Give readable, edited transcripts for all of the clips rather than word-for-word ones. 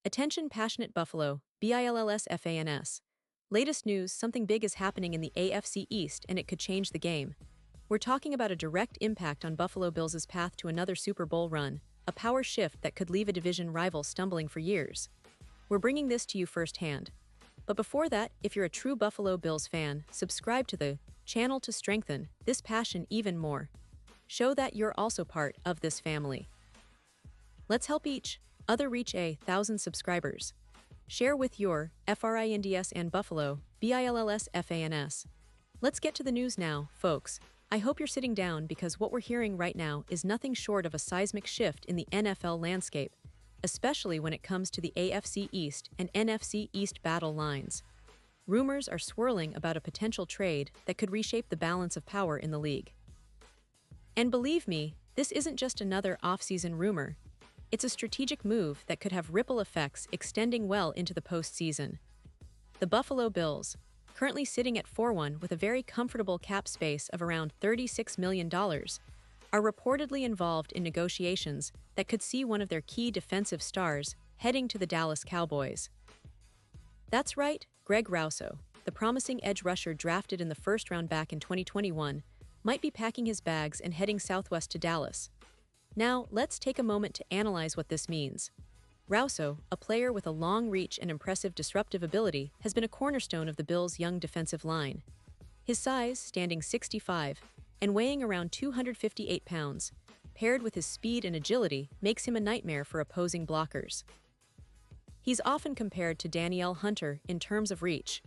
Attention passionate Buffalo, BILLSFANS. Latest news, something big is happening in the AFC East and it could change the game. We're talking about a direct impact on Buffalo Bills' path to another Super Bowl run, a power shift that could leave a division rival stumbling for years. We're bringing this to you firsthand. But before that, if you're a true Buffalo Bills fan, subscribe to the channel to strengthen this passion even more. Show that you're also part of this family. Let's help each other reach 1,000 subscribers. Share with your FRINDS and Buffalo, BILLSFANS. Let's get to the news now, folks. I hope you're sitting down because what we're hearing right now is nothing short of a seismic shift in the NFL landscape, especially when it comes to the AFC East and NFC East battle lines. Rumors are swirling about a potential trade that could reshape the balance of power in the league. And believe me, this isn't just another off-season rumor. It's a strategic move that could have ripple effects extending well into the postseason. The Buffalo Bills, currently sitting at 4-1 with a very comfortable cap space of around $36 million, are reportedly involved in negotiations that could see one of their key defensive stars heading to the Dallas Cowboys. That's right, Greg Rousseau, the promising edge rusher drafted in the first round back in 2021, might be packing his bags and heading southwest to Dallas. Now, let's take a moment to analyze what this means. Rousseau, a player with a long reach and impressive disruptive ability, has been a cornerstone of the Bills' young defensive line. His size, standing 6'5", and weighing around 258 pounds, paired with his speed and agility, makes him a nightmare for opposing blockers. He's often compared to Danielle Hunter in terms of reach,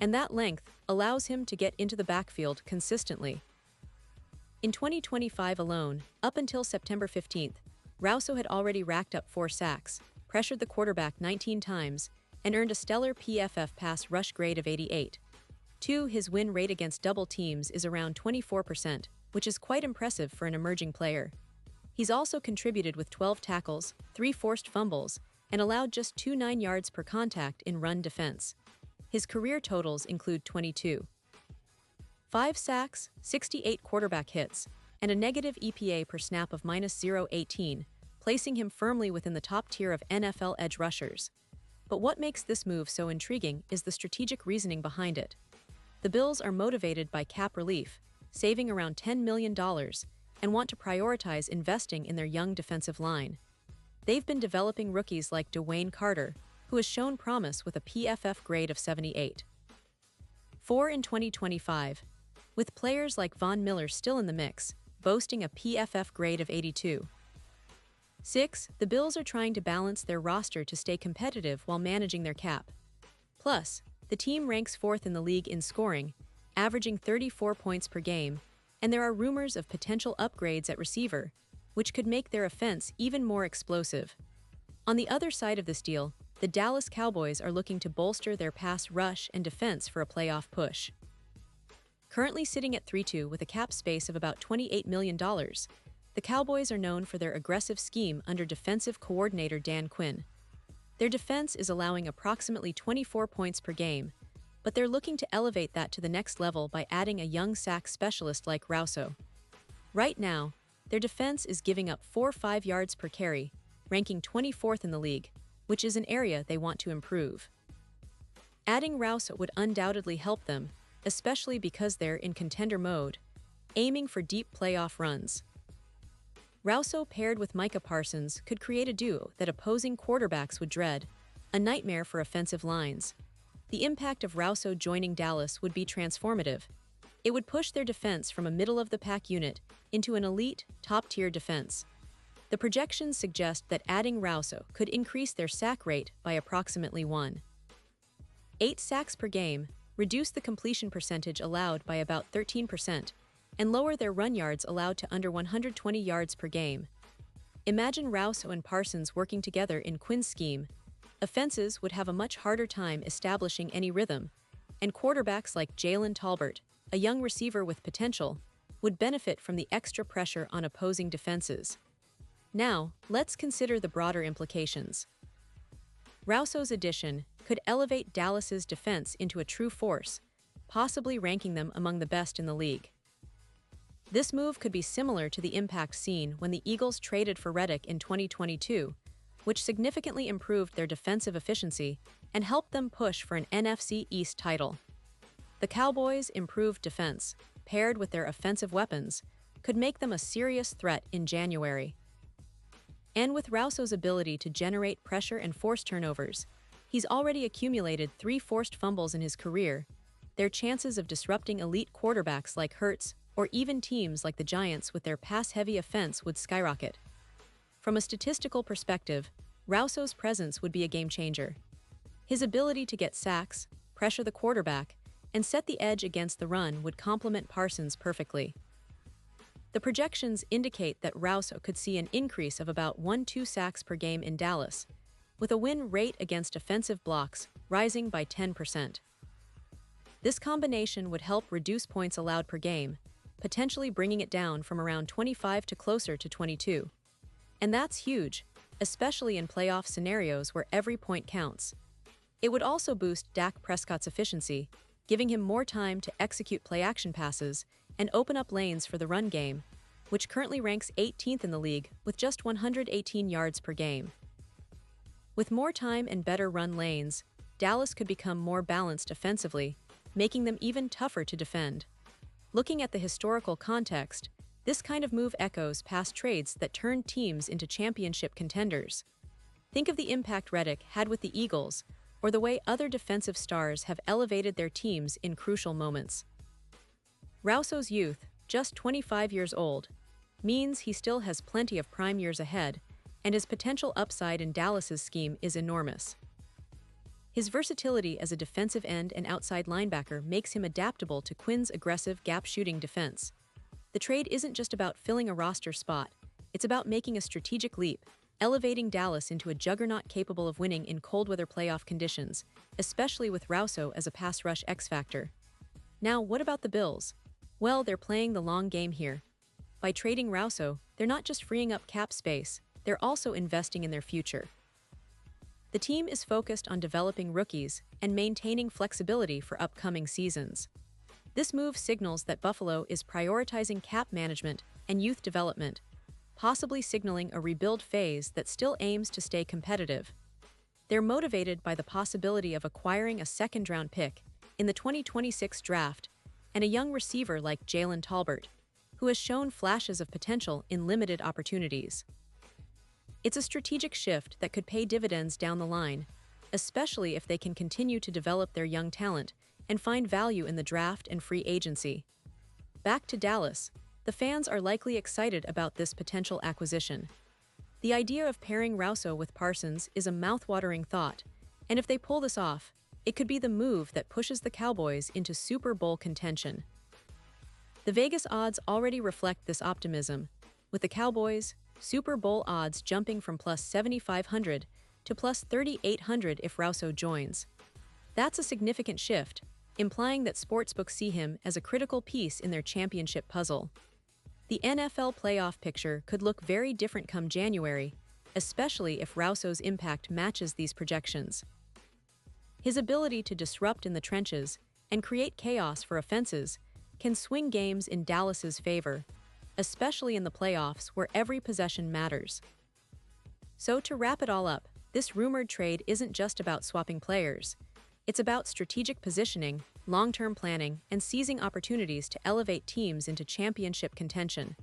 and that length allows him to get into the backfield consistently. In 2025 alone, up until September 15th, Rousseau had already racked up 4 sacks, pressured the quarterback 19 times, and earned a stellar PFF pass rush grade of 88. His win rate against double teams is around 24%, which is quite impressive for an emerging player. He's also contributed with 12 tackles, 3 forced fumbles, and allowed just 2 9 yards per contact in run defense. His career totals include 22. 5 sacks, 68 quarterback hits, and a negative EPA per snap of -0.18, placing him firmly within the top tier of NFL edge rushers. But what makes this move so intriguing is the strategic reasoning behind it. The Bills are motivated by cap relief, saving around $10 million, and want to prioritize investing in their young defensive line. They've been developing rookies like Dwayne Carter, who has shown promise with a PFF grade of 78. 4 in 2025. With players like Von Miller still in the mix, boasting a PFF grade of 82. 6. The Bills are trying to balance their roster to stay competitive while managing their cap. Plus, the team ranks 4th in the league in scoring, averaging 34 points per game, and there are rumors of potential upgrades at receiver, which could make their offense even more explosive. On the other side of this deal, the Dallas Cowboys are looking to bolster their pass rush and defense for a playoff push. Currently sitting at 3-2 with a cap space of about $28 million, the Cowboys are known for their aggressive scheme under defensive coordinator Dan Quinn. Their defense is allowing approximately 24 points per game, but they're looking to elevate that to the next level by adding a young sack specialist like Rousseau. Right now, their defense is giving up 4.5 yards per carry, ranking 24th in the league, which is an area they want to improve. Adding Rousseau would undoubtedly help them, especially because they're in contender mode, aiming for deep playoff runs. Rousseau paired with Micah Parsons could create a duo that opposing quarterbacks would dread, a nightmare for offensive lines. The impact of Rousseau joining Dallas would be transformative. It would push their defense from a middle-of-the-pack unit into an elite, top-tier defense. The projections suggest that adding Rousseau could increase their sack rate by approximately 1.8 sacks per game, reduce the completion percentage allowed by about 13%, and lower their run yards allowed to under 120 yards per game. Imagine Rousseau and Parsons working together in Quinn's scheme. Offenses would have a much harder time establishing any rhythm, and quarterbacks like Jalen Tolbert, a young receiver with potential, would benefit from the extra pressure on opposing defenses. Now, let's consider the broader implications. Rousseau's addition could elevate Dallas's defense into a true force, possibly ranking them among the best in the league. This move could be similar to the impact seen when the Eagles traded for Reddick in 2022, which significantly improved their defensive efficiency and helped them push for an NFC East title. The Cowboys' improved defense, paired with their offensive weapons, could make them a serious threat in January. And with Rouso's ability to generate pressure and force turnovers, he's already accumulated 3 forced fumbles in his career. Their chances of disrupting elite quarterbacks like Hurts or even teams like the Giants with their pass-heavy offense would skyrocket. From a statistical perspective, Rouso's presence would be a game-changer. His ability to get sacks, pressure the quarterback, and set the edge against the run would complement Parsons perfectly. The projections indicate that Rouso could see an increase of about 1-2 sacks per game in Dallas, with a win rate against offensive blocks rising by 10%. This combination would help reduce points allowed per game, potentially bringing it down from around 25 to closer to 22. And that's huge, especially in playoff scenarios where every point counts. It would also boost Dak Prescott's efficiency, giving him more time to execute play-action passes and open up lanes for the run game, which currently ranks 18th in the league with just 118 yards per game. With more time and better run lanes, Dallas could become more balanced offensively, making them even tougher to defend. Looking at the historical context, this kind of move echoes past trades that turned teams into championship contenders. Think of the impact Reddick had with the Eagles, or the way other defensive stars have elevated their teams in crucial moments. Rouso's youth, just 25 years old, means he still has plenty of prime years ahead, and his potential upside in Dallas's scheme is enormous. His versatility as a defensive end and outside linebacker makes him adaptable to Quinn's aggressive gap-shooting defense. The trade isn't just about filling a roster spot, it's about making a strategic leap, elevating Dallas into a juggernaut capable of winning in cold-weather playoff conditions, especially with Rouso as a pass-rush X-factor. Now, what about the Bills? Well, they're playing the long game here. By trading Rouso, they're not just freeing up cap space, they're also investing in their future. The team is focused on developing rookies and maintaining flexibility for upcoming seasons. This move signals that Buffalo is prioritizing cap management and youth development, possibly signaling a rebuild phase that still aims to stay competitive. They're motivated by the possibility of acquiring a second-round pick in the 2026 draft and a young receiver like Jalen Tolbert, who has shown flashes of potential in limited opportunities. It's a strategic shift that could pay dividends down the line, especially if they can continue to develop their young talent and find value in the draft and free agency. Back to Dallas, the fans are likely excited about this potential acquisition. The idea of pairing Rouso with Parsons is a mouth-watering thought, and if they pull this off, it could be the move that pushes the Cowboys into Super Bowl contention. The Vegas odds already reflect this optimism, with the Cowboys' Super Bowl odds jumping from plus 7,500 to plus 3,800 if Rouso joins. That's a significant shift, implying that sportsbooks see him as a critical piece in their championship puzzle. The NFL playoff picture could look very different come January, especially if Rouso's impact matches these projections. His ability to disrupt in the trenches and create chaos for offenses can swing games in Dallas's favor, especially in the playoffs where every possession matters. So to wrap it all up, this rumored trade isn't just about swapping players. It's about strategic positioning, long-term planning, and seizing opportunities to elevate teams into championship contention.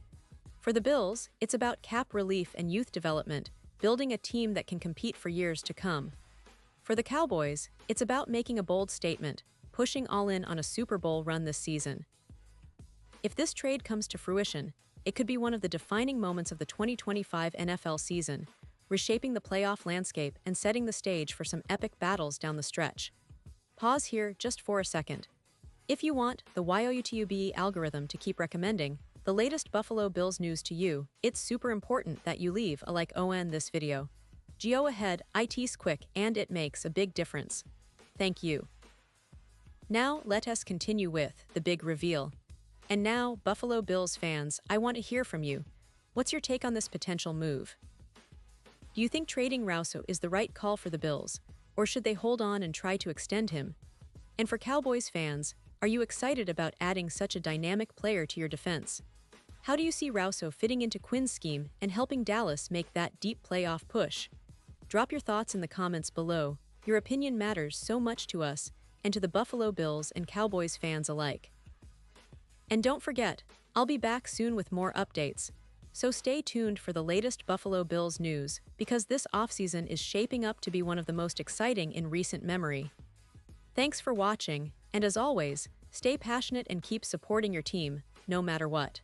For the Bills, it's about cap relief and youth development, building a team that can compete for years to come. For the Cowboys, it's about making a bold statement, pushing all in on a Super Bowl run this season. If this trade comes to fruition, it could be one of the defining moments of the 2025 NFL season, reshaping the playoff landscape and setting the stage for some epic battles down the stretch. Pause here just for a second. If you want the YOUTUBE algorithm to keep recommending the latest Buffalo Bills news to you, it's super important that you leave a like on this video. Go ahead, it's quick and it makes a big difference. Thank you. Now let us continue with the big reveal. And now, Buffalo Bills fans, I want to hear from you. What's your take on this potential move? Do you think trading Rouso is the right call for the Bills, or should they hold on and try to extend him? And for Cowboys fans, are you excited about adding such a dynamic player to your defense? How do you see Rouso fitting into Quinn's scheme and helping Dallas make that deep playoff push? Drop your thoughts in the comments below. Your opinion matters so much to us and to the Buffalo Bills and Cowboys fans alike. And don't forget, I'll be back soon with more updates. So stay tuned for the latest Buffalo Bills news because this offseason is shaping up to be one of the most exciting in recent memory. Thanks for watching, and as always, stay passionate and keep supporting your team, no matter what.